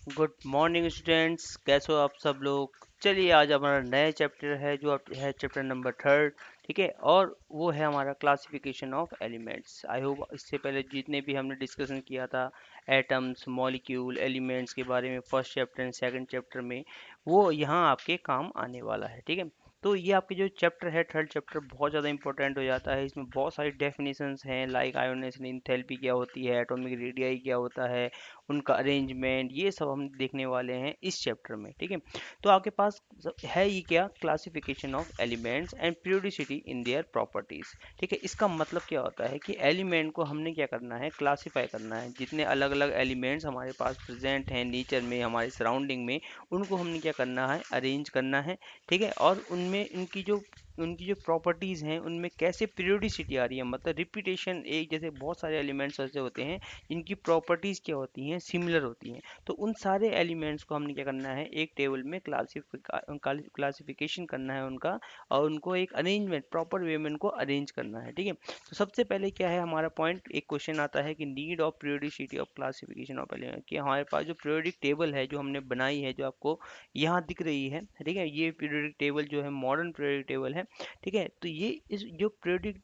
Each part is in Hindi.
गुड मॉर्निंग स्टूडेंट्स, कैसे हो आप सब लोग। चलिए आज हमारा नया चैप्टर है जो है चैप्टर नंबर थर्ड। ठीक है, और वो है हमारा classification of elements. I hope इससे पहले जितने भी हमने डिस्कशन किया था एटम्स, मॉलिक्यूल, एलिमेंट्स के बारे में first chapter and second chapter में, वो यहाँ आपके काम आने वाला है। ठीक है, तो ये आपके जो चैप्टर है थर्ड चैप्टर बहुत ज़्यादा इंपॉर्टेंट हो जाता है। इसमें बहुत सारी डेफिनेशंस हैं, लाइक आयोनाइजेशन एंथैल्पी क्या होती है, एटॉमिक रेडियाई क्या होता है, उनका अरेंजमेंट, ये सब हम देखने वाले हैं इस चैप्टर में। ठीक है, तो आपके पास है ये क्या, classification of elements and periodicity in their properties. ठीक है, इसका मतलब क्या होता है कि एलिमेंट को हमने क्या करना है, क्लासीफाई करना है। जितने अलग अलग एलिमेंट्स हमारे पास प्रेजेंट हैं नेचर में, हमारे सराउंडिंग में, उनको हमने क्या करना है, अरेंज करना है। ठीक है, और उनमें उनकी जो प्रॉपर्टीज़ हैं उनमें कैसे पीरियोडिसिटी आ रही है, मतलब रिपीटेशन, एक जैसे बहुत सारे एलिमेंट्स ऐसे होते हैं इनकी प्रॉपर्टीज़ क्या होती हैं, सिमिलर होती हैं। तो उन सारे एलिमेंट्स को हमने क्या करना है, एक टेबल में क्लासिफिकेशन करना है उनका, और उनको एक अरेंजमेंट प्रॉपर वे में उनको अरेंज करना है। ठीक है, तो सबसे पहले क्या है हमारा पॉइंट, एक क्वेश्चन आता है कि need of periodicity of classification of element, कि हमारे पास जो पीरियोडिक टेबल है जो हमने बनाई है, जो आपको यहाँ दिख रही है। ठीक है, ये पीरियोडिक टेबल जो है मॉडर्न पीरियोडिक टेबल है। ठीक है, तो ये इस जो पीरियोडिक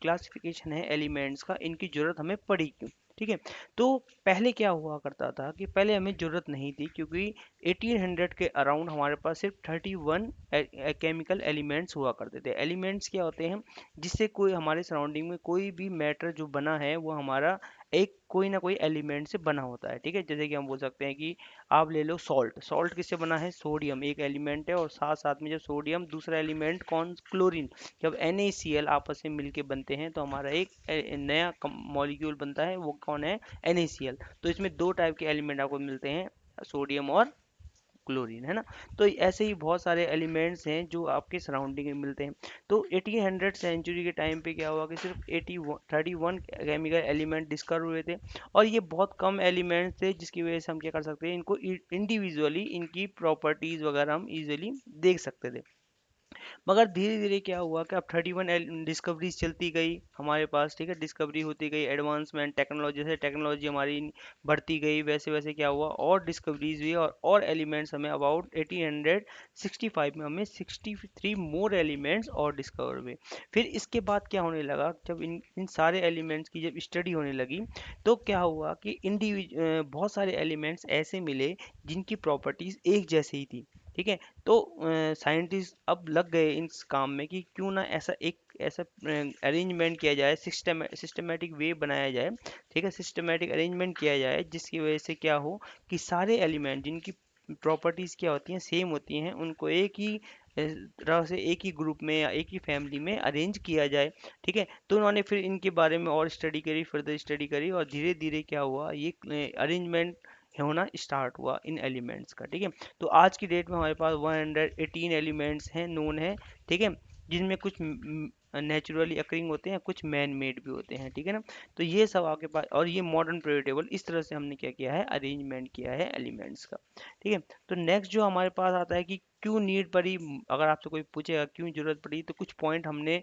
क्लासिफिकेशन है एलिमेंट्स का, इनकी जरूरत हमें पड़ी क्यों। ठीक है, तो पहले क्या हुआ करता था कि पहले हमें ज़रूरत नहीं थी, क्योंकि 1800 के अराउंड हमारे पास सिर्फ 31 केमिकल एलिमेंट्स हुआ करते थे। एलिमेंट्स क्या होते हैं, जिससे कोई हमारे सराउंडिंग में कोई भी मैटर जो बना है वो हमारा एक कोई ना कोई एलिमेंट से बना होता है। ठीक है, जैसे कि हम बोल सकते हैं कि आप ले लो सॉल्ट। सॉल्ट किससे बना है, सोडियम एक एलिमेंट है, और साथ साथ में जब सोडियम दूसरा एलिमेंट कौन, क्लोरीन, जब NaCl आपस में मिलके बनते हैं तो हमारा एक नया मॉलिक्यूल बनता है, वो कौन है, NaCl। तो इसमें दो टाइप के एलिमेंट आपको मिलते हैं, सोडियम और क्लोरीन, है ना। तो ऐसे ही बहुत सारे एलिमेंट्स हैं जो आपके सराउंडिंग में मिलते हैं। तो 1800 सेंचुरी के टाइम पे क्या हुआ कि सिर्फ 31 केमिकल एलिमेंट डिस्कवर हुए थे, और ये बहुत कम एलिमेंट्स थे, जिसकी वजह से हम क्या कर सकते हैं, इनको इंडिविजुअली इनकी प्रॉपर्टीज वगैरह हम इजीली देख सकते थे। मगर धीरे धीरे क्या हुआ कि अब 31 डिस्कवरीज चलती गई हमारे पास। ठीक है, डिस्कवरी होती गई, एडवांसमेंट टेक्नोलॉजी, जैसे टेक्नोलॉजी हमारी बढ़ती गई, वैसे वैसे क्या हुआ, और डिस्कवरीज हुई, और एलिमेंट्स हमें अबाउट 1865 में हमें 63 मोर एलिमेंट्स और डिस्कवर हुए। फिर इसके बाद क्या होने लगा, जब इन इन सारे एलिमेंट्स की जब स्टडी होने लगी, तो क्या हुआ कि बहुत सारे एलिमेंट्स ऐसे मिले जिनकी प्रॉपर्टीज एक जैसे ही थी। ठीक है, तो साइंटिस्ट अब लग गए इस काम में कि क्यों ना ऐसा अरेंजमेंट किया जाए, सिस्टमेटिक वे बनाया जाए। ठीक है, सिस्टमेटिक अरेंजमेंट किया जाए जिसकी वजह से क्या हो कि सारे एलिमेंट जिनकी प्रॉपर्टीज़ क्या होती हैं, सेम होती हैं, उनको एक ही तरह से एक ही ग्रुप में या एक ही फैमिली में अरेंज किया जाए। ठीक है, तो उन्होंने फिर इनके बारे में और स्टडी करी, फर्दर स्टडी करी, और धीरे धीरे क्या हुआ, ये अरेंजमेंट होना स्टार्ट हुआ इन एलिमेंट्स का। ठीक है, तो आज की डेट में हमारे पास 118 एलिमेंट्स हैं, नोन है। ठीक है, जिनमें कुछ नेचुरली अकरिंग होते हैं, कुछ मैन मेड भी होते हैं। ठीक है ना, तो ये सब आपके पास, और ये मॉडर्न पीरियड टेबल, इस तरह से हमने क्या किया है, अरेंजमेंट किया है एलिमेंट्स का। ठीक है, तो नेक्स्ट जो हमारे पास आता है कि क्यों नीड पड़ी, अगर आपसे कोई पूछेगा क्यों जरूरत पड़ी, तो कुछ पॉइंट हमने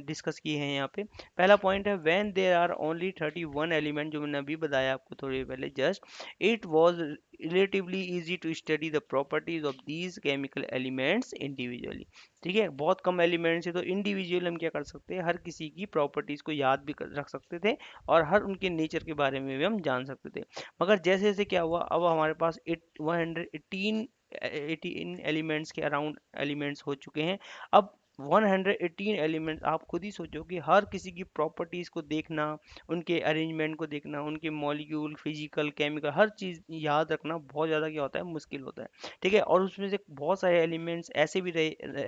डिस्कस किए हैं यहाँ पे। पहला पॉइंट है, when there are only 31 element, जो मैंने अभी बताया आपको थोड़ी पहले just, it was relatively easy to study the properties of these chemical elements individually। ठीक है, बहुत कम एलिमेंट्स है, तो इंडिविजुअल हम क्या कर सकते हैं, हर किसी की प्रॉपर्टीज को याद भी रख सकते थे, और हर उनके नेचर के बारे में भी हम जान सकते थे। मगर जैसे जैसे क्या हुआ, अब हमारे पास 118 18 एलिमेंट्स के अराउंड एलिमेंट्स हो चुके हैं। अब 118 एलिमेंट्स, आप खुद ही सोचो कि हर किसी की प्रॉपर्टीज को देखना, उनके अरेंजमेंट को देखना, उनके मॉलिक्यूल, फिजिकल, केमिकल, हर चीज़ याद रखना बहुत ज़्यादा क्या होता है, मुश्किल होता है। ठीक है, और उसमें से बहुत सारे एलिमेंट्स ऐसे भी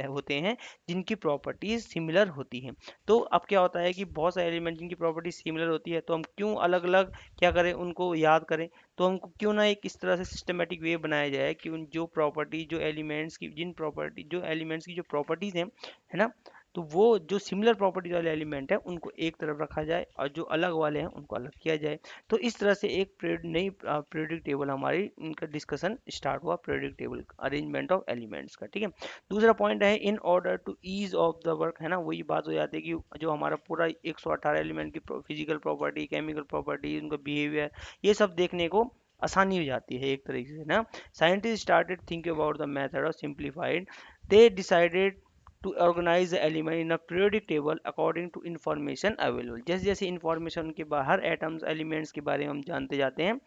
होते हैं जिनकी प्रॉपर्टीज सिमिलर होती हैं। तो अब क्या होता है कि बहुत सारे एलिमेंट जिनकी प्रॉपर्टीज सिमिलर होती है, तो हम क्यों अलग अलग क्या करें, उनको याद करें। तो हमको क्यों ना एक इस तरह से सिस्टमेटिक वे बनाया जाए कि उन जो प्रॉपर्टी, जो एलिमेंट्स की जिन प्रॉपर्टी, जो एलिमेंट्स की जो प्रॉपर्टीज हैं, है ना, तो वो जो सिमिलर प्रॉपर्टी वाले एलिमेंट है उनको एक तरफ रखा जाए, और जो अलग वाले हैं उनको अलग किया जाए। तो इस तरह से एक नई पीरियोडिक टेबल हमारी, उनका डिस्कशन स्टार्ट हुआ, periodic table arrangement of elements का। ठीक है, दूसरा पॉइंट है, in order to ease of the work, है ना, वही बात हो जाती है कि जो हमारा पूरा 118 एलिमेंट की फिजिकल प्रॉपर्टी, केमिकल प्रॉपर्टी, उनका बिहेवियर, ये सब देखने को आसानी हो जाती है एक तरीके से ना। Scientist started thinking about the method of simplified, they decided to organise the element in a periodic table according to information available. जैसे जैसे इंफॉर्मेशन के बाहर एटम्स एलिमेंट्स के बारे में हम जानते जाते हैं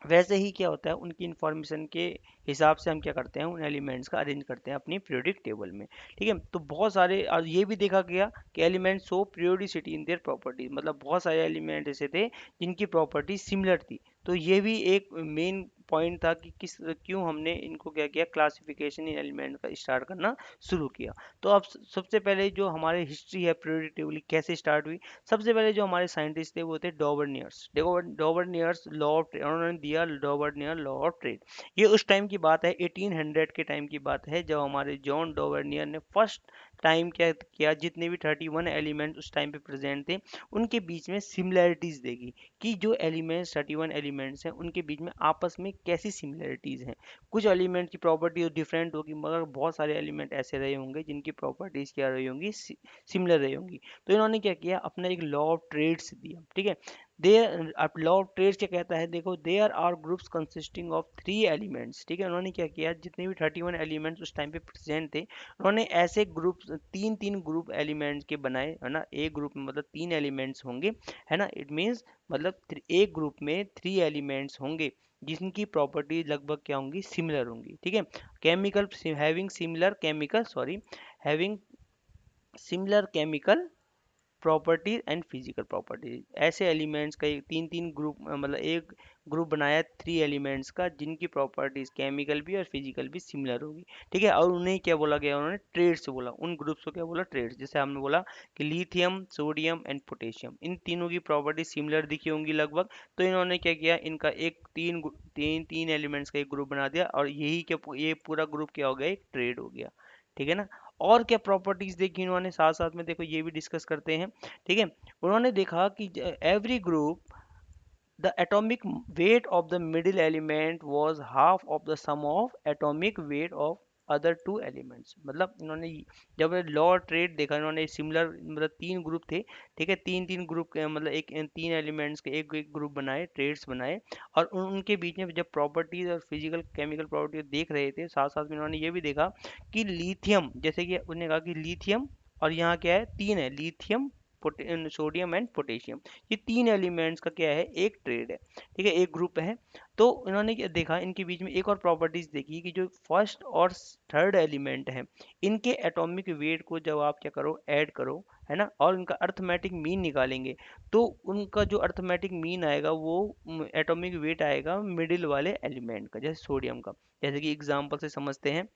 वैसे ही क्या होता है उनकी इंफॉर्मेशन के हिसाब से हम क्या करते हैं उन एलिमेंट्स का अरेंज करते हैं अपनी पीरियोडिक टेबल में। ठीक है, तो बहुत सारे और ये भी देखा गया कि elements show periodicity in their properties, मतलब बहुत सारे एलिमेंट ऐसे थे जिनकी प्रॉपर्टी सिमिलर थी। तो ये भी एक मेन पॉइंट था कि किस क्यों हमने इनको क्या किया क्लासिफिकेशन इन एलिमेंट का स्टार्ट करना शुरू किया। तो अब सबसे पहले जो हमारे हिस्ट्री है पीरियोडिक टेबल कैसे स्टार्ट हुई, सबसे पहले जो हमारे साइंटिस्ट थे वो थे डॉबर्नियर्स। देखो डॉबर्नियर्स लॉ ऑफ ट्रेड उन्होंने दिया, डॉबर्नियर लॉ ऑफ ट्रेड। ये उस टाइम की बात है 1800 के टाइम की बात है जब हमारे जॉन डॉबर्नियर ने फर्स्ट टाइम क्या किया, जितने भी 31 एलिमेंट उस टाइम पे प्रेजेंट थे उनके बीच में सिमिलैरिटीज देखी कि जो एलिमेंट्स 31 एलिमेंट्स हैं उनके बीच में आपस में कैसी सिमिलैरिटीज हैं। कुछ एलिमेंट की प्रॉपर्टी डिफरेंट होगी मगर बहुत सारे एलिमेंट ऐसे रहे होंगे जिनकी प्रॉपर्टीज क्या रही होंगी सिमिलर रही होंगी। तो इन्होंने क्या किया अपना एक लॉ ऑफ ट्रेड्स दिया। ठीक है, देयर अब लॉ ऑफ ट्रेड्स क्या कहता है, देखो there are groups consisting of 3 elements. ठीक है, उन्होंने क्या किया जितने भी 31 एलिमेंट्स उस टाइम पे प्रेजेंट थे उन्होंने ऐसे ग्रुप तीन तीन ग्रुप एलिमेंट्स के बनाए है ना। एक ग्रुप में मतलब 3 एलिमेंट्स होंगे है ना, इट मीन्स मतलब एक ग्रुप में 3 एलिमेंट्स होंगे जिनकी प्रॉपर्टी लगभग क्या होंगी सिमिलर होंगी। ठीक है, chemical having similar chemical sorry having similar chemical properties and physical properties. ऐसे एलिमेंट्स का एक तीन तीन ग्रुप मतलब एक ग्रुप बनाया 3 एलिमेंट्स का जिनकी प्रॉपर्टीज केमिकल भी और फिजिकल भी सिमिलर होगी। ठीक है, और उन्हें क्या बोला गया उन्होंने ट्रेड्स बोला, उन ग्रुप्स को क्या बोला ट्रेड्स। जैसे हमने बोला कि लिथियम सोडियम एंड पोटेशियम इन तीनों की प्रॉपर्टी सिमिलर दिखी होंगी लगभग। तो इन्होंने क्या किया इनका एक तीन एलिमेंट्स का एक ग्रुप बना दिया और यही क्या ये पूरा ग्रुप क्या हो गया एक ट्रेड हो गया। ठीक है ना, और क्या प्रॉपर्टीज देखी इन्होंने साथ साथ में, देखो ये भी डिस्कस करते हैं। ठीक है, उन्होंने देखा कि every group the atomic weight of the middle element was half of the sum of atomic weight of other 2 elements. मतलब इन्होंने जब लॉ ट्रेड देखा इन्होंने सिमिलर मतलब 3 ग्रुप थे। ठीक है, तीन तीन ग्रुप के मतलब एक 3 एलिमेंट्स के एक एक ग्रुप बनाए ट्रेड्स बनाए और उनके बीच में जब प्रॉपर्टीज और फिजिकल केमिकल प्रॉपर्टीज देख रहे थे साथ साथ में इन्होंने ये भी देखा कि लिथियम जैसे कि उन्होंने कहा कि लिथियम और यहाँ क्या है 3 है लिथियम सोडियम एंड पोटेशियम, ये 3 एलिमेंट्स का क्या है एक ट्रेड है। ठीक है, एक ग्रुप है। तो इन्होंने क्या देखा इनके बीच में एक और प्रॉपर्टीज देखी कि जो फर्स्ट और थर्ड एलिमेंट है इनके एटॉमिक वेट को जब आप क्या करो ऐड करो है ना और उनका अर्थमेटिक मीन निकालेंगे तो उनका जो अर्थमेटिक मीन आएगा वो एटॉमिक वेट आएगा मिडिल वाले एलिमेंट का जैसे सोडियम का। जैसे कि एग्जांपल से समझते हैं।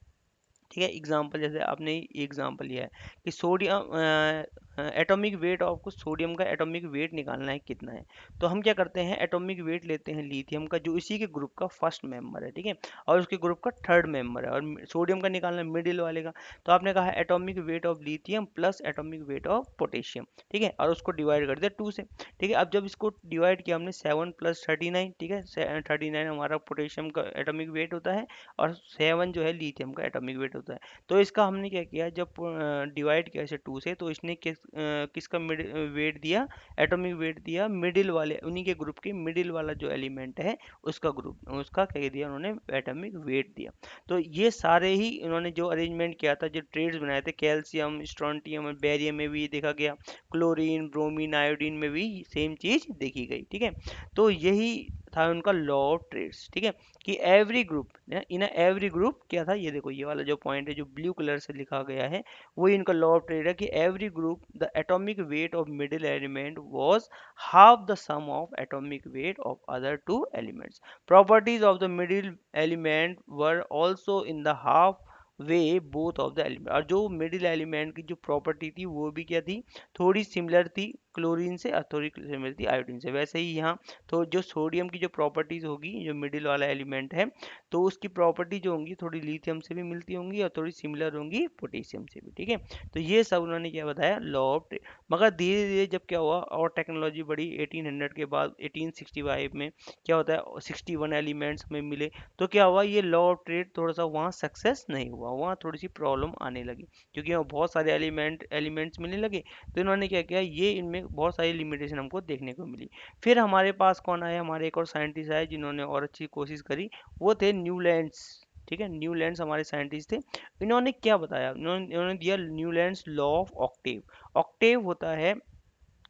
ठीक है, एग्जांपल जैसे आपने एग्जांपल लिया है कि सोडियम एटॉमिक वेट आपको सोडियम का एटॉमिक वेट निकालना है कितना है। तो हम क्या करते हैं एटॉमिक वेट लेते हैं लिथियम का जो इसी के ग्रुप का फर्स्ट मेंबर है। ठीक है, और उसके ग्रुप का थर्ड मेंबर है और सोडियम का निकालना है मिडिल वाले का। तो आपने कहा atomic weight of lithium plus atomic weight of potassium. ठीक है, और उसको डिवाइड कर दिया 2 से। ठीक है, अब जब इसको डिवाइड किया हमने 7 + 39। ठीक है, 39 हमारा पोटेशियम का एटॉमिक वेट होता है और 7 जो है लिथियम का एटॉमिक वेट होता है। तो इसका हमने क्या किया जब डिवाइड किया इसे 2 से तो इसने किसका वेट दिया एटॉमिक वेट दिया मिडिल वाले उन्हीं के ग्रुप के मिडिल वाला जो एलिमेंट है उसका ग्रुप उसका क्या दिया उन्होंने एटॉमिक वेट दिया। तो ये सारे ही इन्होंने जो अरेंजमेंट किया था जो ट्रेड्स बनाए थे कैल्शियम स्ट्रोंटियम और बेरियम में भी देखा गया, क्लोरीन ब्रोमीन आयोडीन में भी सेम चीज देखी गई। ठीक है, तो यही था उनका लॉ ऑफ ट्रेड्स। ठीक है, कि every group in every group क्या था ये देखो ये वाला जो पॉइंट है जो ब्लू कलर से लिखा गया है वही इनका लॉ ऑफ ट्रेड है कि every group the atomic weight of middle element was half the sum of atomic weight of other 2 elements. Properties of the middle element were also in the half way both of the element. और जो मिडिल एलिमेंट की जो प्रॉपर्टी थी वो भी क्या थी थोड़ी सिमिलर थी क्लोरीन से और थोड़ी सिमिलर थी आयोडीन से। वैसे ही यहाँ तो जो सोडियम की जो प्रॉपर्टीज होगी जो मिडिल वाला एलिमेंट है तो उसकी प्रॉपर्टी जो होंगी थोड़ी लिथियम से भी मिलती होंगी और थोड़ी सिमिलर होंगी पोटेशियम से भी। ठीक है, तो ये सब उन्होंने क्या बताया लॉ ऑफ। मगर धीरे धीरे जब क्या हुआ और टेक्नोलॉजी बढ़ी 1800 के बाद 1865 में क्या होता है 61 एलिमेंट्स हमें मिले। तो क्या हुआ ये लॉ ऑफ ट्रेड थोड़ा सा वहाँ सक्सेस नहीं हुआ, वहाँ थोड़ी सी प्रॉब्लम आने लगी क्योंकि वहाँ बहुत सारे एलिमेंट्स मिलने लगे। तो इन्होंने क्या किया ये इनमें बहुत सारी लिमिटेशन हमको देखने को मिली। फिर हमारे पास कौन आया, हमारे एक और साइंटिस्ट आए जिन्होंने और अच्छी कोशिश करी, वो थे न्यूलैंड्स। ठीक है, न्यूलैंड्स हमारे साइंटिस्ट थे। इन्होंने क्या बताया, इन्होंने दिया Newlands law of Octave. Octave होता है,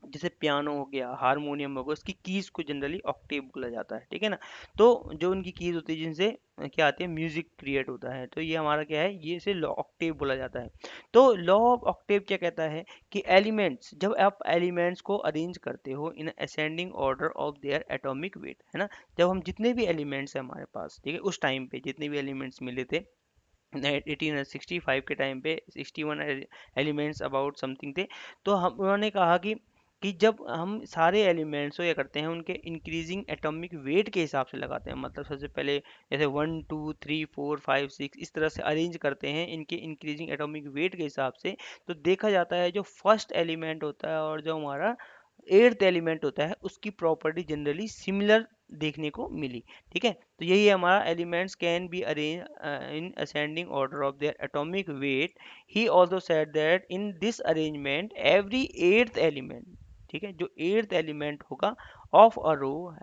जैसे पियानो हो गया, हारमोनियम हो गया, उसकी कीज को जनरली ऑक्टेव बोला जाता है। ठीक है ना, तो जो उनकी कीज होती है जिनसे क्या आती है, म्यूजिक क्रिएट होता है, तो ये हमारा क्या है, ये इसे लॉ ऑक्टेव बोला जाता है। तो लॉ ऑफ ऑक्टेव क्या कहता है कि एलिमेंट्स, जब आप एलिमेंट्स को अरेंज करते हो इन ascending order of their atomic wait, है ना, जब हम जितने भी एलिमेंट्स हैं हमारे पास, ठीक है, उस टाइम पे जितने भी एलिमेंट्स मिले थे 1865 के टाइम पे 61 एलिमेंट्स अबाउट समथिंग थे, तो हम उन्होंने कहा कि जब हम सारे एलिमेंट्स को क्या करते हैं, उनके इंक्रीजिंग एटॉमिक वेट के हिसाब से लगाते हैं, मतलब सबसे पहले जैसे 1 2 3 4 5 6 इस तरह से अरेंज करते हैं इनके इंक्रीजिंग एटॉमिक वेट के हिसाब से, तो देखा जाता है जो फर्स्ट एलिमेंट होता है और जो हमारा एर्थ एलिमेंट होता है उसकी प्रॉपर्टी जनरली सिमिलर देखने को मिली। ठीक है, तो यही है हमारा elements can be arrange in ascending order of their atomic weight. He also said that in this arrangement every eighth element, ठीक है, जो एर्थ एलिमेंट होगा of a row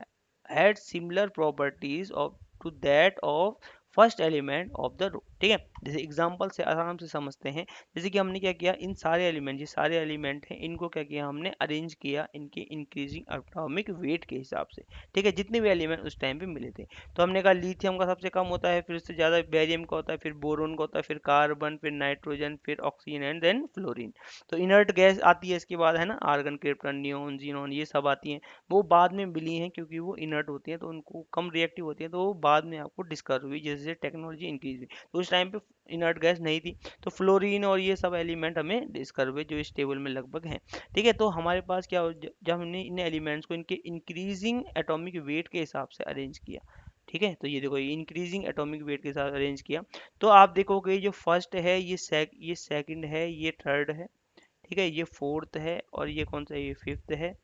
had similar properties of to that of first element of the row. ठीक है, जैसे एग्जांपल से आराम से समझते हैं, जैसे कि हमने क्या किया, इन सारे एलिमेंट, ये सारे एलिमेंट हैं, इनको क्या किया, हमने अरेंज किया इनके इंक्रीजिंग एटॉमिक वेट के हिसाब से। ठीक है, जितने भी एलिमेंट उस टाइम पे मिले थे, तो हमने कहा लिथियम का सबसे कम होता है, फिर उससे ज़्यादा बेरियम का होता है, फिर बोरोन का होता है, फिर कार्बन, फिर नाइट्रोजन, फिर ऑक्सीजन एंड देन फ्लोरीन। तो इनर्ट गैस आती है इसके बाद, है ना, आर्गन, क्रिप्टन, नियोन, जीनोन, ये सब आती हैं, वो बाद में मिली हैं क्योंकि वो इनर्ट होती हैं, तो उनको कम रिएक्टिव होती हैं, तो वो बाद में आपको डिस्कवर हुई जैसे जैसे टेक्नोलॉजी इंक्रीज हुई, तो उस टाइम पे इनर्ट गैस नहीं थी। तो फ्लोरीन और ये सब एलिमेंट हमें डिस्कवर हुए जो इस टेबल में लगभग हैं। ठीक है, तो हमारे पास क्या जब हमने इन एलिमेंट्स को इनके इंक्रीजिंग एटॉमिक वेट के हिसाब से अरेंज किया, ठीक है, तो ये देखो, ये इंक्रीजिंग एटॉमिक वेट के साथ अरेंज किया, तो आप देखोगे जो फर्स्ट है ये सेकंड है, ये थर्ड है, ठीक है, ये फोर्थ है, और ये कौन सा है, ये फिफ्थ है,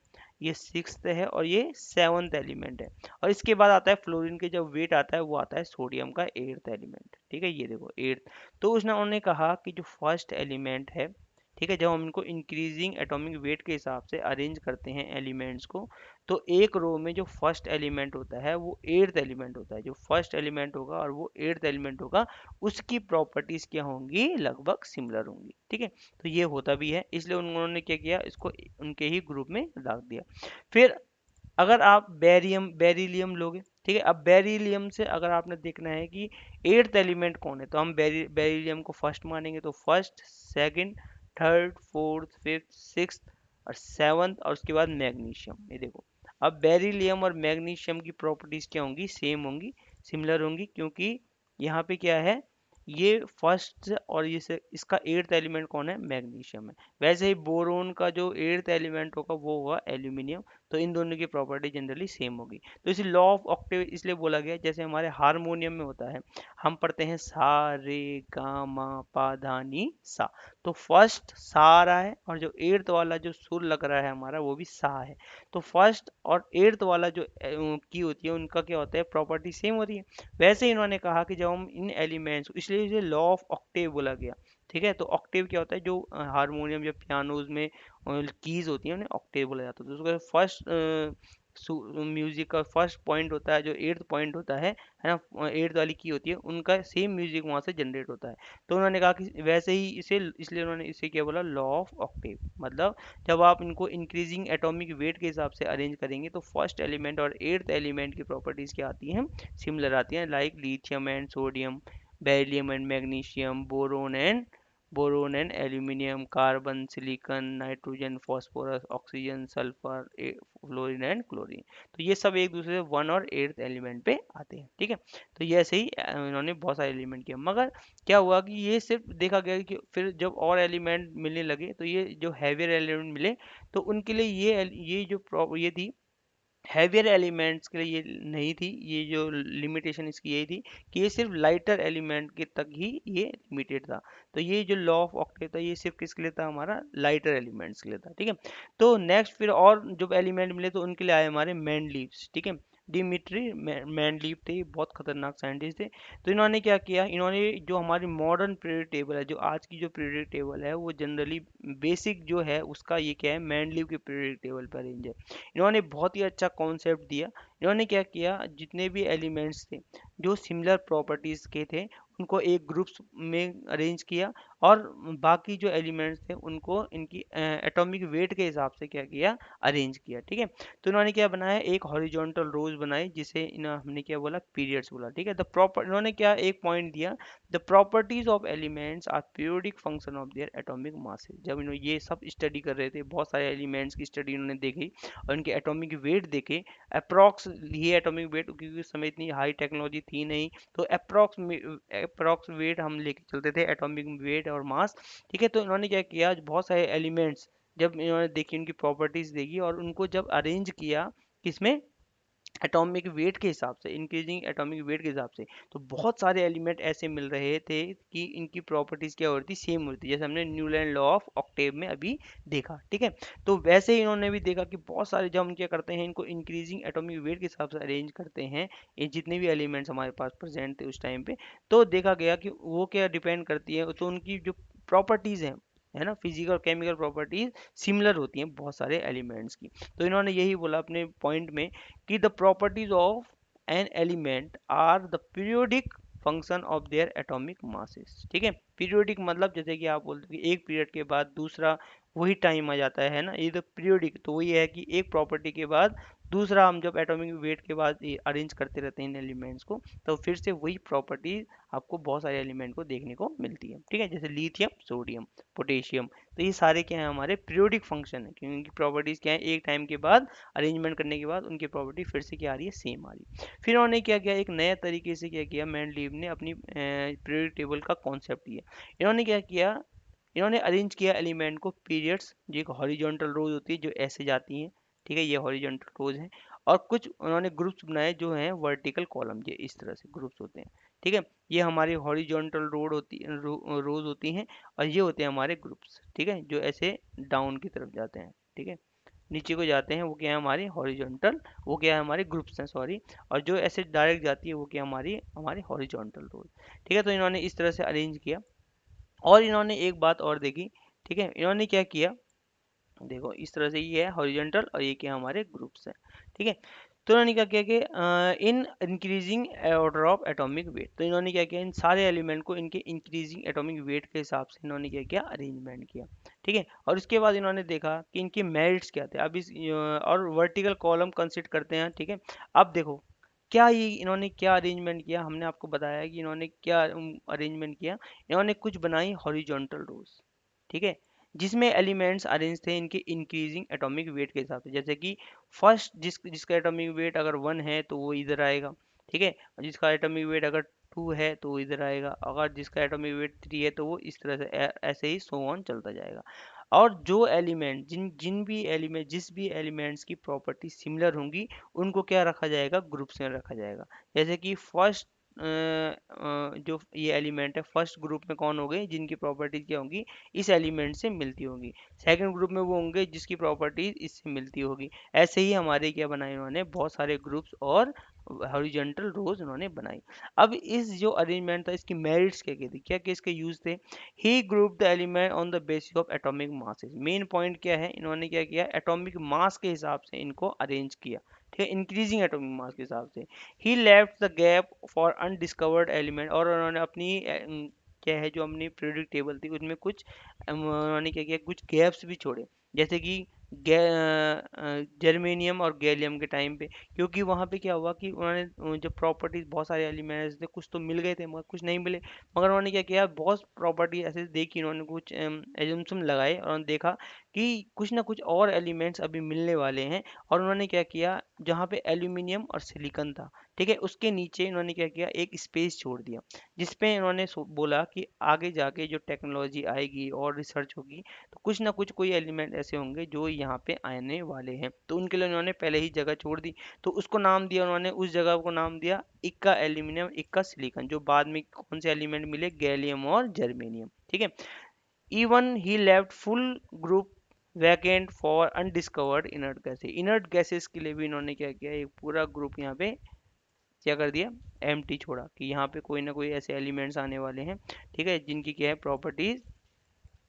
ये सिक्स्थ है, और ये सेवंथ एलिमेंट है। और इसके बाद आता है फ्लोरीन के जब वेट आता है वो आता है सोडियम का एट्थ एलिमेंट। ठीक है, ये देखो एट्थ। तो उसने उन्होंने कहा कि जो फर्स्ट एलिमेंट है, ठीक है, जब हम इनको इंक्रीजिंग एटॉमिक वेट के हिसाब से अरेंज करते हैं एलिमेंट्स को, तो एक रो में जो फर्स्ट एलिमेंट होता है वो एट्थ एलिमेंट होता है, जो फर्स्ट एलिमेंट होगा और वो एट्थ एलिमेंट होगा, उसकी प्रॉपर्टीज क्या होंगी, लगभग सिमिलर होंगी। ठीक है, तो ये होता भी है, इसलिए उन्होंने क्या किया, इसको उनके ही ग्रुप में रख दिया। फिर अगर आप बेरिलियम लोगे, ठीक है, अब बेरिलियम से अगर आपने देखना है कि एट्थ एलिमेंट कौन है, तो हम बेरिलियम को फर्स्ट मानेंगे, तो first, second, third, fourth, fifth, sixth और सेवंथ, और उसके बाद मैग्नीशियम। ये देखो, अब बेरिलियम और मैग्नीशियम की प्रॉपर्टीज क्या होंगी, सेम होंगी, सिमिलर होंगी, क्योंकि यहाँ पे क्या है, ये फर्स्ट और ये इसका एट्थ एलिमेंट कौन है, मैग्नीशियम है। वैसे ही बोरोन का जो एट्थ एलिमेंट होगा वो होगा एल्यूमिनियम। तो इन दोनों की प्रॉपर्टी जनरली सेम होगी, तो इसे लॉ ऑफ ऑक्टेव इसलिए बोला गया, जैसे हमारे हारमोनियम में होता है, हम पढ़ते हैं सा रे गा मा पा धा नी सा, तो फर्स्ट सा आ रहा है, और जो एट्थ वाला जो सुर लग रहा है हमारा वो भी सा है, तो फर्स्ट और एट्थ वाला जो की होती है उनका क्या होता है, प्रॉपर्टी सेम होती है। वैसे ही इन्होंने कहा कि जब हम इन एलिमेंट्स, इसलिए इसे लॉ ऑफ ऑक्टेव बोला गया। ठीक है, तो ऑक्टेव क्या होता है, जो हारमोनियम या पियानोज में कीज होती है उन्हें ऑक्टेव बोला जाता है, तो उसका फर्स्ट म्यूजिक का फर्स्ट पॉइंट होता है, जो एट्थ पॉइंट होता है ना, एट्थ वाली की होती है, उनका सेम म्यूजिक वहां से जनरेट होता है। तो उन्होंने कहा कि वैसे ही इसे, इसलिए उन्होंने इसे क्या बोला, लॉ ऑफ ऑक्टेव, मतलब जब आप इनको इंक्रीजिंग एटॉमिक वेट के हिसाब से अरेंज करेंगे तो फर्स्ट एलिमेंट और एट्थ एलिमेंट की प्रॉपर्टीज क्या आती हैं, सिमिलर आती हैं, like lithium and sodium, beryllium and magnesium, boron and aluminium, carbon, silicon, nitrogen, phosphorus, oxygen, sulphur, fluorine and chlorine. तो ये सब एक दूसरे से वन और एट्थ एलिमेंट पे आते हैं। ठीक है, तो ये ऐसे ही इन्होंने बहुत सारे एलिमेंट किया, मगर क्या हुआ कि ये सिर्फ देखा गया कि फिर जब और एलिमेंट मिलने लगे, तो ये जो हैवियर एलिमेंट मिले, तो उनके लिए ये जो ये थी, हैवियर एलिमेंट्स के लिए ये नहीं थी, ये जो लिमिटेशन इसकी यही थी कि ये सिर्फ लाइटर एलिमेंट के तक ही ये लिमिटेड था। तो ये जो लॉ ऑफ ऑक्टेव था ये सिर्फ किसके लिए था, हमारा लाइटर एलिमेंट्स के लिए था। ठीक है, तो नेक्स्ट फिर और जब एलिमेंट मिले तो उनके लिए आए हमारे मेंडलीव्स। ठीक है, डिमिट्री मेंडलीव थे, ये बहुत खतरनाक साइंटिस्ट थे। तो इन्होंने क्या किया, इन्होंने जो हमारी मॉडर्न पीरियड टेबल है, जो आज की जो पीरियड टेबल है, वो जनरली बेसिक जो है उसका ये क्या है, मेंडलीव के पीरियड टेबल पर अरेंज है। इन्होंने बहुत ही अच्छा कॉन्सेप्ट दिया। इन्होंने क्या किया, जितने भी एलिमेंट्स थे जो सिमिलर प्रॉपर्टीज के थे उनको एक ग्रुप्स में अरेंज किया, और बाकी जो एलिमेंट्स थे उनको इनकी एटॉमिक वेट के हिसाब से क्या किया, अरेंज किया। ठीक है, तो इन्होंने क्या बनाया, एक हॉरिजॉन्टल रोज बनाई, जिसे हमने क्या बोला, पीरियड्स बोला। ठीक है, द प्रॉपर इन्होंने क्या एक पॉइंट दिया, the properties of elements are periodic function of their atomic masses. जब इन्होंने ये सब स्टडी कर रहे थे, बहुत सारे एलिमेंट्स की स्टडी इन्होंने देखी और इनके एटॉमिक वेट देखे, अप्रॉक्स लिए एटॉमिक वेट, क्योंकि उस समय इतनी हाई टेक्नोलॉजी थी नहीं, तो अप्रॉक्स वेट हम लेके चलते थे, एटॉमिक वेट और मास। ठीक है, तो इन्होंने क्या किया, बहुत सारे एलिमेंट्स जब इन्होंने देखी, उनकी प्रॉपर्टीज देखी और उनको जब अरेंज किया किसमें, एटॉमिक वेट के हिसाब से, इंक्रीजिंग एटॉमिक वेट के हिसाब से, तो बहुत सारे एलिमेंट ऐसे मिल रहे थे कि इनकी प्रॉपर्टीज क्या होती, सेम होती, जैसे हमने न्यूलैंड लॉ ऑफ ऑक्टेव में अभी देखा। ठीक है, तो वैसे ही इन्होंने भी देखा कि बहुत सारे, जब हम क्या करते हैं, इनको इंक्रीजिंग एटॉमिक वेट के हिसाब से अरेंज करते हैं, ये जितने भी एलिमेंट्स हमारे पास प्रेजेंट थे उस टाइम पे, तो देखा गया कि वो क्या डिपेंड करती है, तो उनकी जो प्रॉपर्टीज हैं, है ना, फिजिकल और केमिकल प्रॉपर्टीज सिमिलर होती हैं बहुत सारे एलिमेंट्स की। तो इन्होंने यही बोला अपने पॉइंट में कि the properties of an element are the periodic function of their atomic masses. ठीक है, पीरियोडिक मतलब जैसे कि आप बोलते हैं कि एक पीरियड के बाद दूसरा वही टाइम आ जाता है ना, ये तो पीरियोडिक, तो वही है कि एक प्रॉपर्टी के बाद दूसरा, हम जब एटॉमिक वेट के बाद अरेंज करते रहते हैं इन एलिमेंट्स को, तो फिर से वही प्रॉपर्टी आपको बहुत सारे एलिमेंट को देखने को मिलती है। ठीक है, जैसे लिथियम, सोडियम, पोटेशियम, तो ये सारे क्या है, हमारे पीरियोडिक फंक्शन है, क्योंकि इनकी प्रॉपर्टीज क्या है, एक टाइम के बाद अरेंजमेंट करने के बाद उनकी प्रॉपर्टी फिर से क्या आ रही है, सेम आ रही है। फिर उन्होंने क्या किया, एक नया तरीके से क्या किया, मेंडलीव ने अपनी पीरियोडिक टेबल का कॉन्सेप्ट दिया। इन्होंने क्या किया, इन्होंने अरेंज किया एलिमेंट को पीरियड्स, जो एक हॉरिजॉन्टल रोज होती है जो ऐसे जाती हैं। ठीक है, ये हॉरिजॉन्टल रोज है, और कुछ उन्होंने ग्रुप्स बनाए जो हैं वर्टिकल कॉलम, ये इस तरह से ग्रुप्स होते हैं। ठीक है, ये हमारी हॉरिजॉन्टल रोज होती हैं, और ये होते हैं हमारे ग्रुप्स। ठीक है, जो ऐसे डाउन की तरफ जाते हैं। ठीक है, नीचे को जाते हैं, वो क्या है, हमारे हॉरिजॉन्टल, वो क्या है, हमारे ग्रुप्स हैं, सॉरी। और जो ऐसे डायरेक्ट जाती है वो क्या, हमारी हमारी हॉरिजॉन्टल रोज। ठीक है, तो इन्होंने इस तरह से अरेंज किया। और इन्होंने एक बात और देखी। ठीक है, इन्होंने क्या किया, देखो इस तरह से ये है हॉरिजॉन्टल, और ये क्या हमारे ग्रुप्स हैं। ठीक है, तो इन्होंने क्या किया कि in increasing order of atomic wait, तो इन्होंने क्या किया, इन सारे एलिमेंट को इनके इंक्रीजिंग एटॉमिक वेट के हिसाब से इन्होंने क्या किया, अरेंजमेंट किया। ठीक है, और उसके बाद इन्होंने देखा कि इनके मेरिट्स क्या थे। अब और वर्टिकल कॉलम कंसिडर करते हैं। ठीक है, अब देखो क्या ये इन्होंने क्या अरेंजमेंट किया, हमने आपको बताया कि इन्होंने क्या अरेंजमेंट किया। इन्होंने कुछ बनाई हॉरिजॉन्टल रोज। ठीक है, जिसमें एलिमेंट्स अरेंज थे इनके इंक्रीजिंग एटॉमिक वेट के हिसाब से, जैसे कि फर्स्ट जिसका एटॉमिक वेट अगर 1 है तो वो इधर आएगा। ठीक है, और जिसका एटॉमिक वेट अगर 2 है तो वो इधर आएगा, अगर जिसका एटॉमिक वेट 3 है तो वो इस तरह से ऐसे ही सो ऑन चलता जाएगा। और जो एलिमेंट जिन जिन भी एलिमेंट जिस भी एलिमेंट्स की प्रॉपर्टी सिमिलर होंगी, उनको क्या रखा जाएगा, ग्रुप्स में रखा जाएगा। जैसे कि फर्स्ट जो ये एलिमेंट है, फर्स्ट ग्रुप में कौन हो गए, जिनकी प्रॉपर्टीज क्या होंगी, इस एलिमेंट से मिलती होगी। सेकंड ग्रुप में वो होंगे जिसकी प्रॉपर्टीज इससे मिलती होगी। ऐसे ही हमारे क्या बनाए इन्होंने, बहुत सारे ग्रुप्स और हॉरिजॉन्टल रोज उन्होंने बनाई। अब इस जो अरेंजमेंट था, इसकी मेरिट्स क्या क्या थी, क्या क्या इसके यूज थे। He group the element on the basis of atomic masses. Main point क्या है, इन्होंने क्या किया, एटॉमिक मास के हिसाब से इनको अरेंज किया। ठीक है, इंक्रीजिंग एटॉमिक मास के हिसाब से। He left the gap for undiscovered element, और उन्होंने अपनी क्या है, जो अपनी पीरियोडिक टेबल थी उसमें कुछ उन्होंने क्या किया, कुछ गैप्स भी छोड़े। जैसे कि जर्मेनियम और गैलियम के टाइम पे, क्योंकि वहाँ पे क्या हुआ कि उन्होंने जो प्रॉपर्टीज, बहुत सारे एलिमेंट्स थे, कुछ तो मिल गए थे मगर कुछ नहीं मिले। मगर उन्होंने क्या किया, बहुत प्रॉपर्टी ऐसे देखी, उन्होंने कुछ एजम्पशन लगाए और उन्होंने देखा कि कुछ ना कुछ और एलिमेंट्स अभी मिलने वाले हैं। और उन्होंने क्या किया, जहाँ पे एल्यूमिनियम और सिलिकॉन था, ठीक है, उसके नीचे इन्होंने क्या किया, एक स्पेस छोड़ दिया, जिसपे इन्होंने बोला कि आगे जाके जो टेक्नोलॉजी आएगी और रिसर्च होगी, तो कुछ ना कुछ कोई एलिमेंट ऐसे होंगे जो यहाँ पे आने वाले हैं, तो उनके लिए उन्होंने पहले ही जगह छोड़ दी। तो उसको नाम दिया उन्होंने, उस जगह को नाम दिया इक्का एल्यूमिनियम, इक्का सिलिकॉन, जो बाद में कौन से एलिमेंट मिले, गैलियम और जर्मेनियम। ठीक है, even he left full group vacant for undiscovered inert gases. Inert gases के लिए भी इन्होंने क्या किया, एक पूरा ग्रुप यहाँ पे क्या कर दिया, एम्प्टी छोड़ा, कि यहाँ पे कोई ना कोई ऐसे एलिमेंट्स आने वाले हैं, ठीक है, जिनकी क्या है प्रॉपर्टीज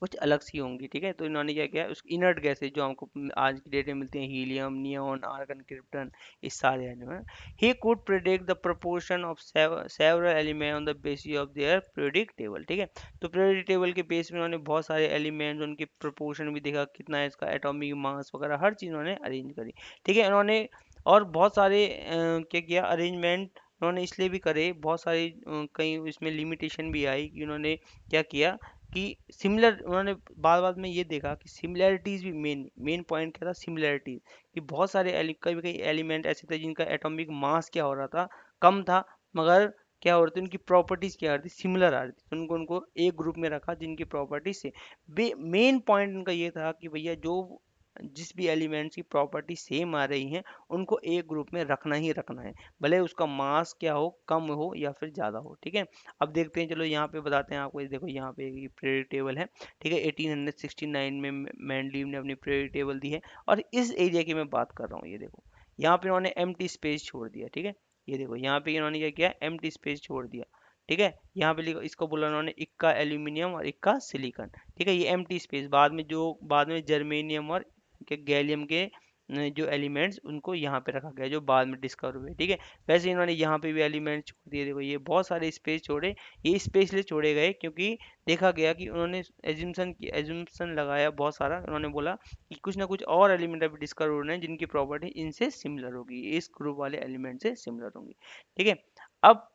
कुछ अलग सी होंगी, ठीक है। तो इन्होंने क्या किया, उस इनर्ट गैसेज जो हमको आज की डेट में मिलते हैं, हीलियम, नियोन, आर्गन, क्रिप्टन, इस सारे element, he could predict the proportion of several element on the basis of their periodic table, ठीक है। तो पीरियोडिक टेबल के बेस में उन्होंने बहुत सारे एलिमेंट्स, उनकी प्रोपोर्शन भी देखा, कितना है इसका एटॉमिक मास वगैरह, हर चीज़ उन्होंने अरेंज करी, ठीक है। उन्होंने और बहुत सारे क्या किया अरेंजमेंट उन्होंने इसलिए भी करे, बहुत सारी कई इसमें लिमिटेशन भी आई कि उन्होंने क्या किया कि सिमिलर, उन्होंने बाद बाद में ये देखा कि सिमिलैरिटीज भी मेन मेन पॉइंट क्या था, सिमिलैरिटीज, कि बहुत सारे कई कई एलिमेंट ऐसे थे जिनका एटॉमिक मास क्या हो रहा था, कम था, मगर क्या हो रही थी, उनकी प्रॉपर्टीज क्या आ रही थी, सिमिलर आ रही थी, तो उनको उनको एक ग्रुप में रखा जिनकी प्रॉपर्टीज से मेन पॉइंट उनका ये था कि भैया जो जिस भी एलिमेंट्स की प्रॉपर्टी सेम आ रही हैं उनको एक ग्रुप में रखना ही रखना है, भले उसका मास क्या हो, कम हो या फिर ज़्यादा हो, ठीक है। अब देखते हैं, चलो यहाँ पे बताते हैं आपको, ये देखो यहाँ पे ये पीरियड टेबल है, ठीक है। 1869 में मेंडलीव ने अपनी पीरियड टेबल दी है, और इस एरिया की मैं बात कर रहा हूँ, ये देखो यहाँ पे उन्होंने एम्प्टी स्पेस छोड़ दिया, ठीक है। ये देखो यहाँ पे इन्होंने क्या किया, एम्प्टी स्पेस छोड़ दिया, ठीक है। यहाँ पे लिखो, इसको बोला उन्होंने इक्का एल्यूमिनियम और इक्का सिलिकॉन, ठीक है। ये एम्प्टी स्पेस बाद में जो बाद में जर्मेनियम और के गैलियम के जो एलिमेंट्स उनको यहाँ पे रखा गया, जो बाद में डिस्कवर हुए, ठीक है। वैसे इन्होंने यहाँ पे भी एलिमेंट छोड़ दिए, देखो ये बहुत सारे स्पेस छोड़े, ये स्पेस इसलिए छोड़े गए क्योंकि देखा गया कि उन्होंने एज्यूम्सन लगाया बहुत सारा, उन्होंने बोला कि कुछ ना कुछ और एलिमेंट अभी डिस्कवर हो रहे हैं जिनकी प्रॉपर्टी इनसे सिमिलर होगी, इस ग्रुप वाले एलिमेंट से सिमिलर होंगी, ठीक है। अब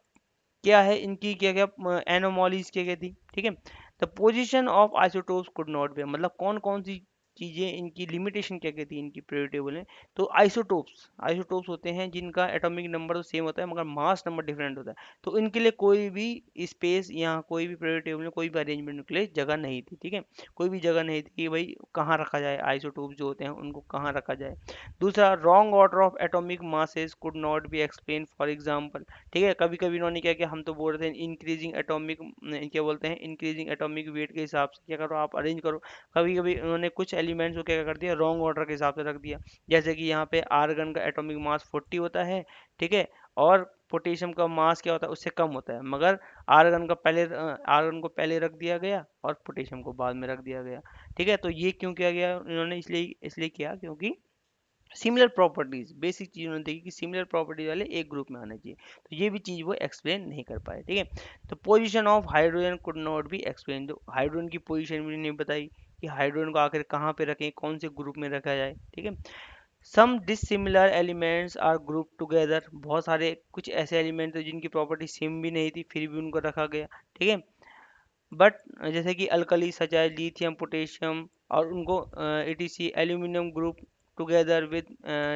क्या है इनकी क्या क्या एनोमॉलीज क्या क्या थी, ठीक है। The position of isotopes could not be, मतलब कौन कौन सी चीजें, इनकी लिमिटेशन क्या क्या थी इनकी पीरियोडिक टेबल में। तो आइसोटोप्स, आइसोटोप्स होते हैं जिनका एटॉमिक नंबर तो सेम होता है मगर मास नंबर डिफरेंट होता है, तो इनके लिए कोई भी स्पेस, यहाँ कोई भी पीरियोडिक टेबल में कोई भी अरेंजमेंट के लिए जगह नहीं थी, ठीक है। कोई भी जगह नहीं थी कि भाई कहाँ रखा जाए, आइसोटोप्स जो होते हैं उनको कहाँ रखा जाए। दूसरा, wrong order of atomic masses could not be explain, for example, ठीक है। कभी कभी इन्होंने क्या किया, हम तो बोल रहे थे इंक्रीजिंग एटॉमिक, क्या बोलते हैं, इंक्रीजिंग एटॉमिक वेट के हिसाब से क्या करो, आप अरेंज करो। कभी कभी उन्होंने कुछ एलिमेंट्स को क्या कर दिया, रॉन्ग ऑर्डर के हिसाब से रख दिया, जैसे कि यहाँ पे आर्गन का एटॉमिक मास 40 होता है, ठीक है, और पोटेशियम का मास क्या होता है, उससे कम होता है, मगर आर्गन को पहले रख दिया गया और पोटेशियम को बाद में रख दिया गया, ठीक है। तो ये क्यों किया गया इन्होंने, इसलिए इसलिए किया क्योंकि सिमिलर प्रॉपर्टीज, बेसिक चीज उन्होंने देखी कि सिमिलर प्रॉपर्टीज वाले एक ग्रुप में आने चाहिए, तो ये भी चीज वो एक्सप्लेन नहीं कर पाए, ठीक है। तो position of hydrogen could not be explain, जो हाइड्रोजन की पोजीशन भी नहीं बताई कि हाइड्रोजन को आखिर कहाँ पे रखें, कौन से ग्रुप में रखा जाए, ठीक है। Some dissimilar elements are group together, बहुत सारे कुछ ऐसे एलिमेंट थे जिनकी प्रॉपर्टी सेम भी नहीं थी फिर भी उनको रखा गया, ठीक है। बट जैसे कि अल्कली सच है, लिथियम, पोटेशियम, और उनको एटीसी एल्यूमिनियम ग्रुप टुगेदर विद,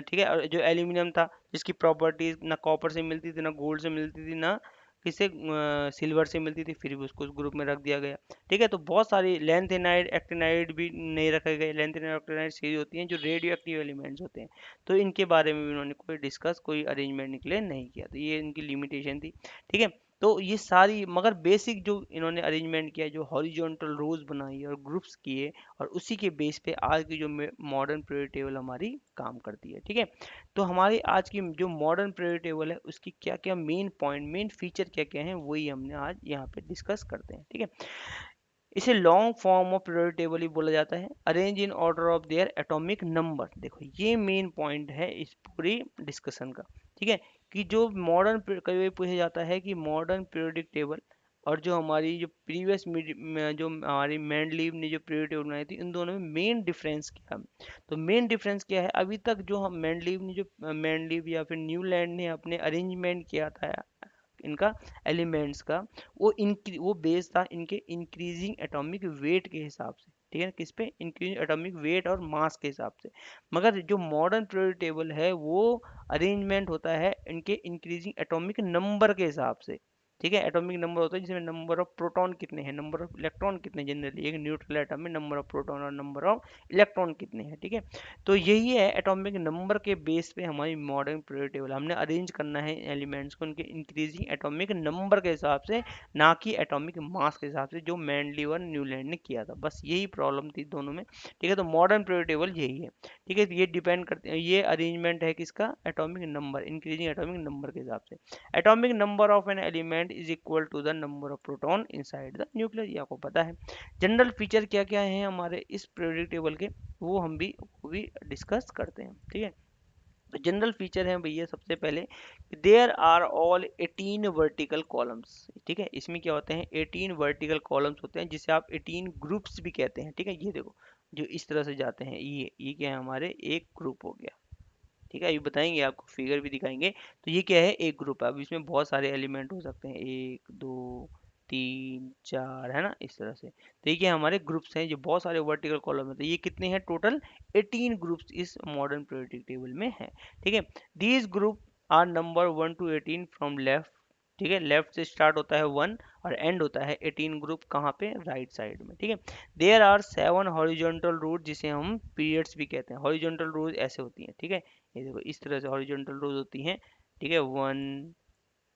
ठीक है। और जो एल्यूमिनियम था जिसकी प्रॉपर्टीज ना कॉपर से मिलती थी, ना गोल्ड से मिलती थी, ना किसे सिल्वर से मिलती थी, फिर भी उसको उस ग्रुप में रख दिया गया, ठीक है। तो बहुत सारी लेंथेनाइड, एक्टिनाइड भी नहीं रखे गए, लेंथेनाइड एक्टिनाइड सीरीज होती हैं जो रेडियो एक्टिव एलिमेंट्स होते हैं, तो इनके बारे में भी उन्होंने कोई डिस्कस, कोई अरेंजमेंट निकले नहीं किया, तो ये इनकी लिमिटेशन थी, ठीक है। तो ये सारी, मगर बेसिक जो इन्होंने अरेंजमेंट किया, जो हॉरिजॉन्टल रोज बनाई और ग्रुप्स किए, और उसी के बेस पे आज की जो मॉडर्न पीरियड टेबल हमारी काम करती है, ठीक है। तो हमारी आज की जो मॉडर्न पीरियड टेबल है उसकी क्या क्या मेन पॉइंट, मेन फीचर क्या क्या है, वही हमने आज यहाँ पे डिस्कस करते हैं, ठीक है। इसे long form of period table ही बोला जाता है, arrange in order of their atomic number, देखो ये मेन पॉइंट है इस पूरी डिस्कशन का, ठीक है। कि जो मॉडर्न, कभी पूछा जाता है कि मॉडर्न पीरियोडिक टेबल और जो हमारी जो प्रीवियस जो हमारी मेंडलीव ने जो पीरियड टेबल बनाई थी, इन दोनों में मेन डिफरेंस क्या है। तो मेन डिफरेंस क्या है, अभी तक जो हम मेंडलीव ने जो मेंडलीव या फिर न्यूलैंड ने अपने अरेंजमेंट किया था इनका एलिमेंट्स का, वो बेस था इनके इंक्रीजिंग एटॉमिक वेट के हिसाब से, ठीक है, किस पे, इंक्रीजिंग एटॉमिक वेट और मास के हिसाब से। मगर जो मॉडर्न पीरियोडिक टेबल है वो अरेंजमेंट होता है इनके इंक्रीजिंग एटॉमिक नंबर के हिसाब से, ठीक है। एटॉमिक नंबर होता है जिसमें नंबर ऑफ प्रोटॉन कितने हैं, नंबर ऑफ इलेक्ट्रॉन कितने, जनरली एक न्यूट्रल एटम में नंबर ऑफ प्रोटॉन और नंबर ऑफ इलेक्ट्रॉन कितने हैं। ठीक है, तो यही है एटॉमिक नंबर के बेस पे हमारी मॉडर्न पीरियोडिक टेबल। हमने अरेंज करना है एलिमेंट्स को उनके इंक्रीजिंग एटॉमिक नंबर के हिसाब से, ना कि एटॉमिक मास के हिसाब से, जो मैंडलीव और न्यूलैंड ने किया था। बस यही प्रॉब्लम थी दोनों में। ठीक है, तो मॉडर्न पीरियोडिक टेबल यही है। ठीक है, तो ये डिपेंड करते हैं, ये अरेंजमेंट है किसका, atomic number, increasing atomic number के हिसाब से। Atomic number of an element is equal to the number of proton inside the nucleus, ये आपको पता है। जनरल फीचर क्या क्या है हमारे इस पीरियोडिक टेबल के, वो भी डिस्कस करते हैं। ठीक है, तो जनरल फीचर है भैया सबसे पहले, there are all 18 vertical columns. ठीक है, इसमें क्या होते हैं, 18 वर्टिकल कॉलम्स होते हैं, जिसे आप 18 ग्रुप्स भी कहते हैं। ठीक है, ये देखो जो इस तरह से जाते हैं, ये क्या है, हमारे एक ग्रुप हो गया। ठीक है, अभी बताएंगे, आपको फिगर भी दिखाएंगे। तो ये क्या है, एक ग्रुप है। अब इसमें बहुत सारे एलिमेंट हो सकते हैं, एक दो तीन चार, है ना, इस तरह से। तो ये क्या हमारे ग्रुप्स हैं, जो बहुत सारे वर्टिकल कॉलम है। तो ये कितने हैं टोटल, 18 ग्रुप्स इस मॉडर्न पीरियोडिक टेबल में है। ठीक है, these group are number 1 to 18 from left. ठीक है, लेफ्ट से स्टार्ट होता है 1 और एंड होता है 18 ग्रुप कहाँ पे, राइट साइड में। ठीक है, देयर आर 7 हॉरिजॉन्टल रूट, जिसे हम पीरियड्स भी कहते हैं। हॉरिजॉन्टल रूट ऐसे होती हैं। ठीक है, ये देखो इस तरह से हॉरिजॉन्टल रोज होती हैं। ठीक है, 1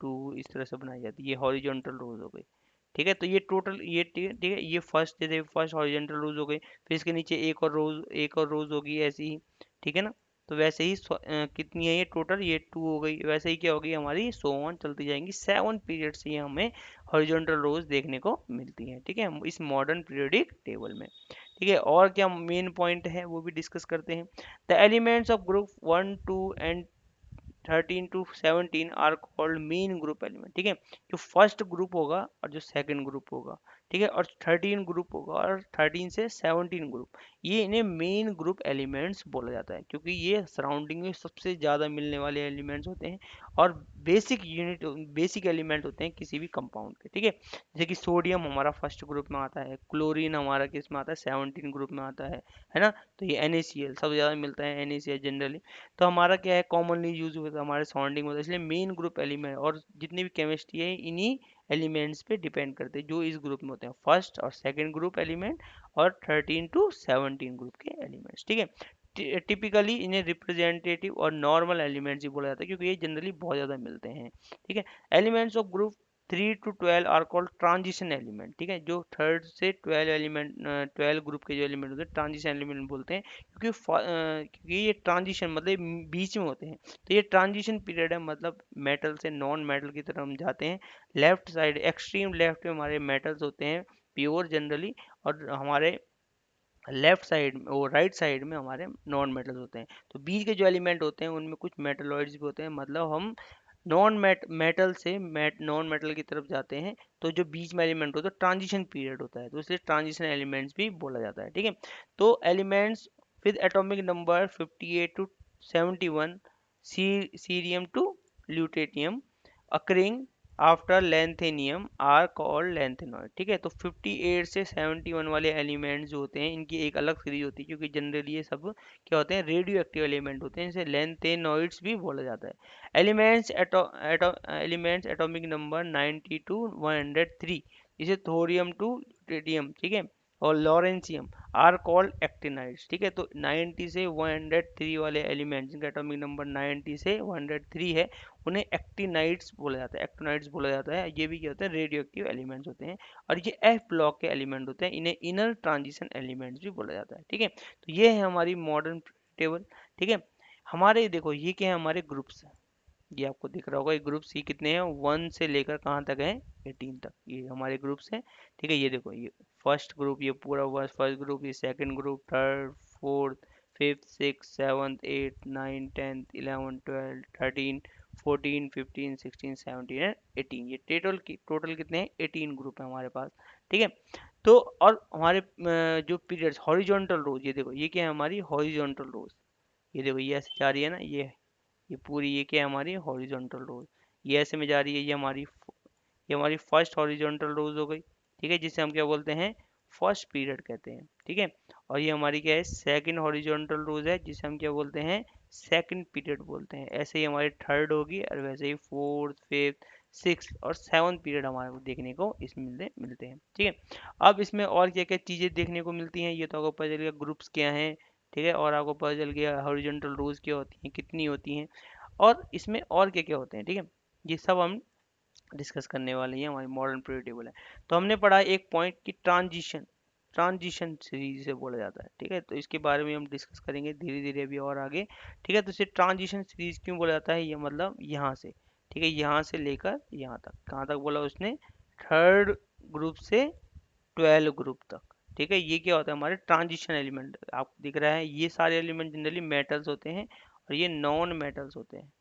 2 इस तरह से बनाई जाती है, ये हॉरिजॉन्टल रोज हो गई। ठीक है, तो ये टोटल, ये ठीक है, ये फर्स्ट, जैसे फर्स्ट हॉरिजॉन्टल रोज हो गई, फिर इसके नीचे एक और रोज होगी ऐसी ही। ठीक है ना, तो वैसे ही कितनी है ये टोटल, ये 2 हो गई, वैसे ही क्या होगी हमारी, सो ऑन चलती जाएंगी। 7 पीरियड से ये हमें हॉरिजॉन्टल रोज देखने को मिलती हैं। ठीक है, इस मॉडर्न पीरियोडिक टेबल में। ठीक है, और क्या मेन पॉइंट है वो भी डिस्कस करते हैं। The elements of group 1 2 and 13 to 17 are called main group element. ठीक है, जो फर्स्ट ग्रुप होगा और जो सेकंड ग्रुप होगा, ठीक है, और 13 ग्रुप होगा और 13 से 17 ग्रुप, ये इन्हें मेन ग्रुप एलिमेंट्स बोला जाता है, क्योंकि ये सराउंडिंग में सबसे ज़्यादा मिलने वाले एलिमेंट्स होते हैं और बेसिक एलिमेंट होते हैं किसी भी कंपाउंड के। ठीक है, जैसे कि सोडियम हमारा फर्स्ट ग्रुप में आता है, क्लोरीन हमारा किस में आता है, 17 ग्रुप में आता है ना। तो ये NaCl सबसे ज़्यादा मिलता है, NaCl जनरली। तो हमारा क्या है, कॉमनली यूज होता है, हमारे सराउंडिंग होता है, इसलिए मेन ग्रुप एलिमेंट और जितनी भी केमिस्ट्री है इन्हीं एलिमेंट्स पे डिपेंड करते हैं, जो इस ग्रुप में होते हैं, फर्स्ट और सेकंड ग्रुप एलिमेंट और 13 to 17 ग्रुप के एलिमेंट्स। ठीक है, टिपिकली इन्हें रिप्रेजेंटेटिव और नॉर्मल एलिमेंट्स ही बोला जाता है, क्योंकि ये जनरली बहुत ज़्यादा मिलते हैं। ठीक है, elements of group 3 to 12 are called transition element. ठीक है, जो थर्ड से 12 एलिमेंट, 12 ग्रुप के जो एलिमेंट होते हैं ट्रांजिशन एलिमेंट बोलते हैं, क्योंकि ये ट्रांजिशन मतलब बीच में होते हैं। तो ये ट्रांजिशन पीरियड है, मतलब मेटल से नॉन मेटल की तरफ हम जाते हैं। लेफ्ट साइड, एक्सट्रीम लेफ्ट में हमारे मेटल्स होते हैं प्योर जनरली, और हमारे लेफ्ट साइड में और राइट साइड में हमारे नॉन मेटल्स होते हैं। तो बीच के जो एलिमेंट होते हैं उनमें कुछ मेटलॉइड्स भी होते हैं, मतलब हम मेटल से नॉन मेटल की तरफ जाते हैं। तो जो बीच में एलिमेंट होता है ट्रांजिशन पीरियड होता है, तो इसलिए ट्रांजिशन एलिमेंट्स भी बोला जाता है। ठीक है, तो elements with atomic number 58 to 71, cerium to lutetium, occurring after lanthanum are called lanthanoid. ठीक है, तो 58 से 71 वाले एलिमेंट्स जो होते हैं इनकी एक अलग सीरीज होती है, क्योंकि जनरली ये सब क्या होते हैं, रेडियो एक्टिव एलिमेंट होते हैं, इसे लेंथेनॉइड्स भी बोला जाता है। एलिमेंट्स एटॉमिक नंबर 90 to 103, इसे थोरियम टू ड्यूटेरियम, ठीक है, और लॉरेंशियम आर कॉल्ड एक्टिनाइड्स। ठीक है, तो 90 से 103 वाले एलिमेंट्स जिनका एटॉमिक नंबर 90 से 103 है, उन्हें एक्टिनाइड्स बोला जाता है, एक्टिनाइड्स बोला जाता है। ये भी क्या होते हैं, रेडियो एक्टिव एलिमेंट्स होते हैं, और ये F ब्लॉक के एलिमेंट होते हैं, इन्हें इनर ट्रांजिशन एलिमेंट्स भी बोला जाता है। ठीक है, तो ये है हमारी मॉडर्न टेबल। ठीक है, हमारे देखो ये क्या है, हमारे ग्रुप्स, ये आपको दिख रहा होगा, ये ग्रुप्स ये कितने हैं, 1 से लेकर कहाँ तक है, 18 तक, ये हमारे ग्रुप्स हैं। ठीक है, ये देखो, ये फर्स्ट ग्रुप, ये पूरा फर्स्ट ग्रुप, ये second group, third, fourth, fifth, six, seventh, eight, nine, 10th, 11, 12, 13, 14, 15, 16, 17 and 18, ये टोटल कितने हैं, 18 ग्रुप है हमारे पास। ठीक है, तो और हमारे जो पीरियड्स हॉरिजॉन्टल रोज, ये देखो ये क्या है, हमारी हॉरिजॉन्टल रोज, ये देखो ये ऐसे जा रही है ना, ये पूरी, ये क्या है, हमारी हॉरिजॉन्टल रोज, ये ऐसे में जा रही है, ये हमारी फर्स्ट हॉरिजॉन्टल रोज हो गई। ठीक है, जिसे हम क्या बोलते हैं, फर्स्ट पीरियड कहते हैं। ठीक है, और ये हमारी क्या है, सेकंड हॉरिजॉन्टल रोज है, जिसे हम क्या बोलते हैं, सेकंड पीरियड बोलते हैं। ऐसे ही हमारी थर्ड होगी, और वैसे ही फोर्थ, फिफ्थ, सिक्स और सेवन पीरियड हमारे को देखने को इसमें मिलते हैं। ठीक है, अब इसमें और क्या क्या चीज़ें देखने को मिलती हैं ये तो आपको पता चल गया, ग्रुप्स क्या हैं, ठीक है, और आपको पता चल गया हॉरिजॉन्टल रोज क्या होती हैं, कितनी होती हैं, और इसमें और क्या क्या होते हैं। ठीक है, ये सब हम डिस्कस करने वाले हैं, हमारी मॉडर्न पीरियड टेबल है। तो हमने पढ़ा एक पॉइंट की ट्रांजिशन, ट्रांजिशन सीरीज से बोला जाता है। ठीक है, तो इसके बारे में हम डिस्कस करेंगे धीरे धीरे अभी और आगे। ठीक है, तो इसे ट्रांजिशन सीरीज क्यों बोला जाता है, ये मतलब यहाँ से, ठीक है, यहाँ से लेकर यहाँ तक, कहाँ तक बोला उसने, थर्ड ग्रुप से 12 ग्रुप तक। ठीक है, ये क्या होता है, हमारे ट्रांजिशन एलिमेंट, आपको दिख रहा है ये सारे एलिमेंट जनरली मेटल्स होते हैं और ये नॉन मेटल्स होते हैं।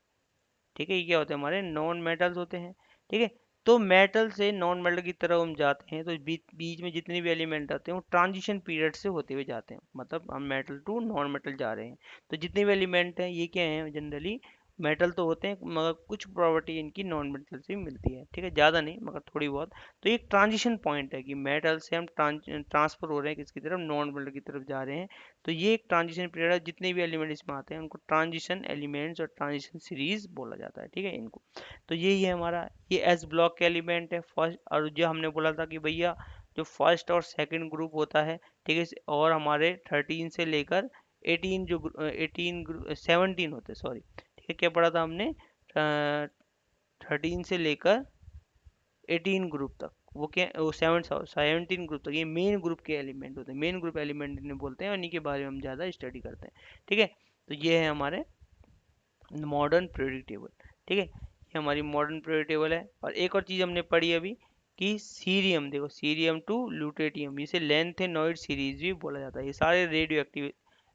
ठीक है, ये क्या होते हैं, हमारे नॉन मेटल्स होते हैं। ठीक है, तो मेटल से नॉन मेटल की तरफ हम जाते हैं तो बीच में जितने भी एलिमेंट आते हैं वो ट्रांजिशन पीरियड से होते हुए जाते हैं, मतलब हम मेटल टू नॉन मेटल जा रहे हैं। तो जितने भी एलिमेंट हैं ये क्या हैं, जनरली मेटल तो होते हैं मगर कुछ प्रॉपर्टी इनकी नॉन मेटल से भी मिलती है। ठीक है, ज़्यादा नहीं मगर थोड़ी बहुत। तो ये एक ट्रांजिशन पॉइंट है कि मेटल से हम ट्रांसफर हो रहे हैं किसकी तरफ, नॉन मेटल की तरफ जा रहे हैं। तो ये एक ट्रांजिशन पीरियड है, जितने भी एलिमेंट इसमें आते हैं उनको ट्रांजिशन एलिमेंट्स और ट्रांजिशन सीरीज बोला जाता है। ठीक है, इनको, तो यही है हमारा, ये एस ब्लॉक के एलिमेंट है फर्स्ट, और जो हमने बोला था कि भैया जो फर्स्ट और सेकंड ग्रुप होता है, ठीक है, और हमारे 13 से लेकर 18 जो 18 17 होते हैं, सॉरी, ठीक है, क्या पढ़ा था हमने, 13 से लेकर 18 ग्रुप तक, वो क्या, वो 17 ग्रुप तक, ये मेन ग्रुप के एलिमेंट होते हैं, मेन ग्रुप एलिमेंट इन्हें बोलते हैं और इन्हीं के बारे में हम ज़्यादा स्टडी करते हैं। ठीक है, तो ये है हमारे मॉडर्न पीरियोडिक टेबल। ठीक है, ये हमारी मॉडर्न पीरियोडिक टेबल है। और एक और चीज़ हमने पढ़ी अभी कि सीरियम, देखो सीरियम टू ल्यूटेटियम, इसे लेंथेनॉइड सीरीज भी बोला जाता है। ये सारे रेडियो एक्टिव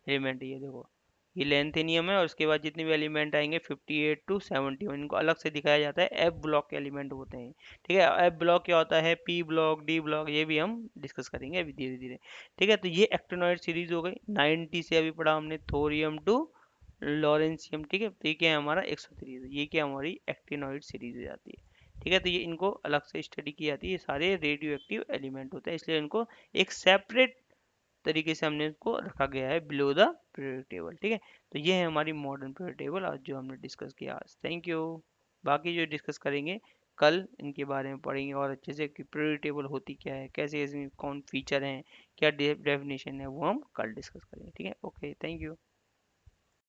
एलिमेंट है, ये देखो, ये लेंथेनियम है और उसके बाद जितने भी एलिमेंट आएंगे 58 टू 71, इनको अलग से दिखाया जाता है, एफ ब्लॉक के एलिमेंट होते हैं। ठीक है, एफ ब्लॉक क्या होता है, पी ब्लॉक, डी ब्लॉक, ये भी हम डिस्कस करेंगे अभी धीरे धीरे। ठीक है, तो ये एक्टिनॉइड सीरीज हो गई। 90 से अभी पढ़ा हमने थोरियम टू लॉरेंसियम। ठीक है, तो ये क्या है हमारा 103, ये क्या हमारी एक्टिनॉइड सीरीज हो जाती है। ठीक है, तो ये इनको अलग से स्टडी की जाती है, ये सारे रेडियो एक्टिव एलिमेंट होते हैं, इसलिए इनको एक सेपरेट तरीके से हमने इसको रखा गया है बिलो द पीरियोडिक टेबल। ठीक है, तो ये है हमारी मॉडर्न पीरियोडिक टेबल आज जो हमने डिस्कस किया आज। Thank you. बाकी जो डिस्कस करेंगे कल इनके बारे में पढ़ेंगे और अच्छे से कि पीरियोडिक टेबल होती क्या है, कैसे इसमें कौन फीचर हैं, क्या डेफिनेशन है, वो हम कल डिस्कस करेंगे। ठीक है, ओके, थैंक यू।